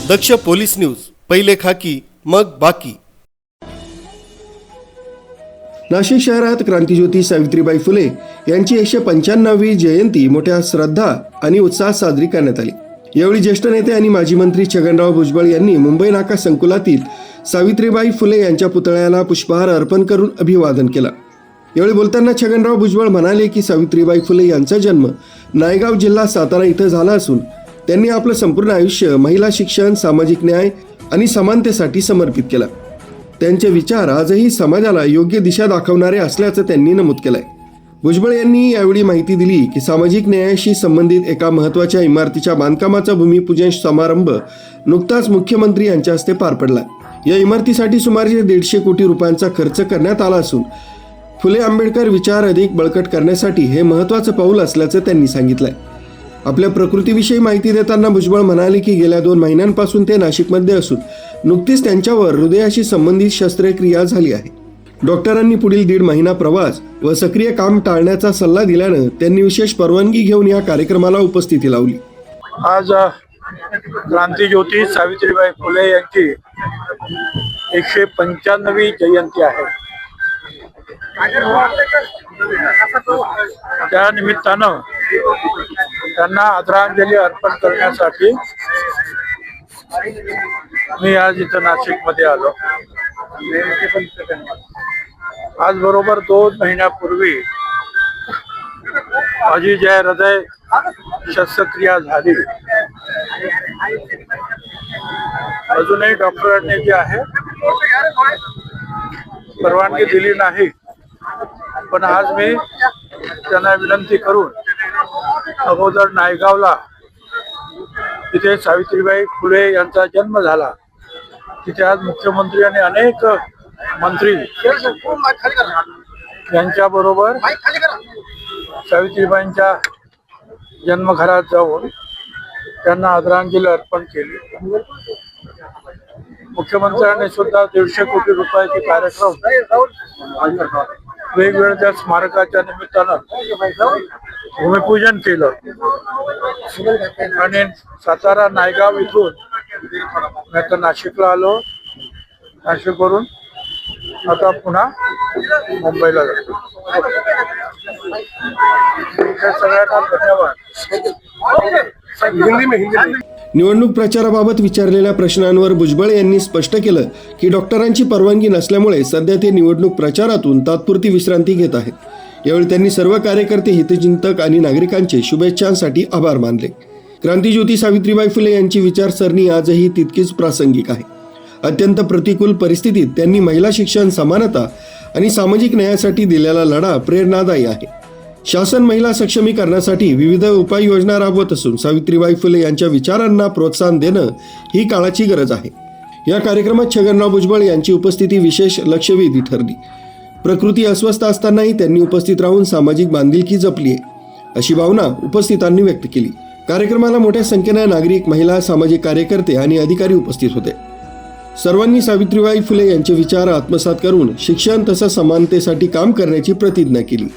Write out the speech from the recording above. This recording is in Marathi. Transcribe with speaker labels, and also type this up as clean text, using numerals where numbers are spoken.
Speaker 1: दक्ष पोलीस न्यूज, पहिले खाकी मग बाकी।
Speaker 2: नाशिक शहरात क्रांतिज्योती सावित्रीबाई फुले यांची 195वी जयंती मोठ्या श्रद्धा आणि उत्साहात साजरी करण्यात आली। यावेळी ज्येष्ठ नेते आणि माजी मंत्री छगनराव भुजबळ यांनी मुंबई नाका संकुलातील सावित्रीबाई फुले यांच्या पुतळ्याला पुष्पहार अर्पण करून अभिवादन केलं। यावेळी बोलताना छगनराव भुजबळ म्हणाले की सावित्रीबाई फुले यांचा जन्म नायगाव जिल्हा सातारा इथं झाला असून त्यांनी आपलं संपूर्ण आयुष्य महिला शिक्षण, सामाजिक न्याय आणि समानतेसाठी समर्पित केलं। त्यांचे विचार आजही समाजाला योग्य दिशा दाखवणारे असल्याचं त्यांनी नमूद केलंय। भुजबळ यांनी यावेळी माहिती दिली की सामाजिक न्यायाशी संबंधित एका महत्त्वाच्या इमारतीच्या बांधकामाचा भूमिपूजन समारंभ नुकताच मुख्यमंत्री यांच्या हस्ते पार पडला। या इमारतीसाठी सुमारे 150 कोटी रुपयांचा खर्च करण्यात आला असून फुले आंबेडकर विचार अधिक बळकट करण्यासाठी हे महत्त्वाचं पाऊल असल्याचं त्यांनी सांगितलंय। आपल्या प्रकृतीविषयी माहिती देताना भुजबळ म्हणाले की गेल्या 2 महिन्यांपासून ते नाशिकमध्ये असून नुकतीच त्यांच्यावर हृदयाशी संबंधित शस्त्रक्रिया झाली आहे। डॉक्टरांनी पुढील 1.5 महिना प्रवास व सक्रिय काम टाळण्याचा सल्ला दिल्यानं त्यांनी विशेष परवानगी घेऊन या कार्यक्रमाला उपस्थिती लावली।
Speaker 3: आज क्रांतिज्योती सावित्रीबाई फुले यांची 195वी जयंती आहे। त्या निमित्तानं त्यांना आदरांजली अर्पण करण्यासाठी मी आज इथं नाशिकमध्ये आलो। आज बरोबर 2 महिन्यापूर्वी माझी ज्या हृदय शस्त्रक्रिया झाली, अजूनही डॉक्टरांनी जी आहे परवानगी दिली नाही, पण आज मी त्यांना विनंती करून अगोदर नायगावला, तिथे सावित्रीबाई फुले यांचा जन्म झाला, तिथे आज मुख्यमंत्री आणि अनेक मंत्री यांच्या बरोबर सावित्रीबाईंच्या जन्मघरात जाऊन त्यांना आदरांजली अर्पण केली। मुख्यमंत्र्यांनी सुद्धा 150 कोटी रुपयाचे कार्यक्रम वेगवेगळ्या स्मारकाच्या निमित्तानं भूमिपूजन केलं आणि सातारा नायगाव इथून मी आता नाशिकला आलो। नाशिकवरून आता पुन्हा मुंबईला जातो। सगळ्यांना धन्यवाद।
Speaker 2: निवडणूक प्रचाराबाबत विचारलेल्या प्रश्नांवर भुजबळ यांनी स्पष्ट केलं की डॉक्टरांची परवानगी नसल्यामुळे सध्या ते निवडणूक प्रचारातून तात्पुरती विश्रांती घेत आहेत। यावेळी त्यांनी सर्व कार्यकर्ते, हितचिंतक आणि नागरिकांचे शुभेच्छांसाठी आभार मानले। क्रांतिज्योती सावित्रीबाई फुले यांची विचारसरणी आजही तितकीच प्रासंगिक आहे। अत्यंत प्रतिकूल परिस्थितीत त्यांनी महिला शिक्षण, समानता आणि सामाजिक न्यायासाठी दिलेला लढा प्रेरणादायी आहे। शासन महिला सक्षमीकरणासाठी विविध उपाययोजना राबवत असून सावित्रीबाई फुले यांच्या विचारांना प्रोत्साहन देणं ही काळाची गरज आहे। या कार्यक्रमात छगनराव भुजबळ यांची उपस्थिती विशेष लक्षवेधी ठरली। प्रकृती अस्वस्थ असतानाही त्यांनी उपस्थित राहून सामाजिक बांधिलकी जपली आहे, अशी भावना उपस्थितांनी व्यक्त केली। कार्यक्रमाला मोठ्या संख्येने नागरिक, महिला, सामाजिक कार्यकर्ते आणि अधिकारी उपस्थित होते। सर्वांनी सावित्रीबाई फुले यांचे विचार आत्मसात करून शिक्षण तसंच समानतेसाठी काम करण्याची प्रतिज्ञा केली।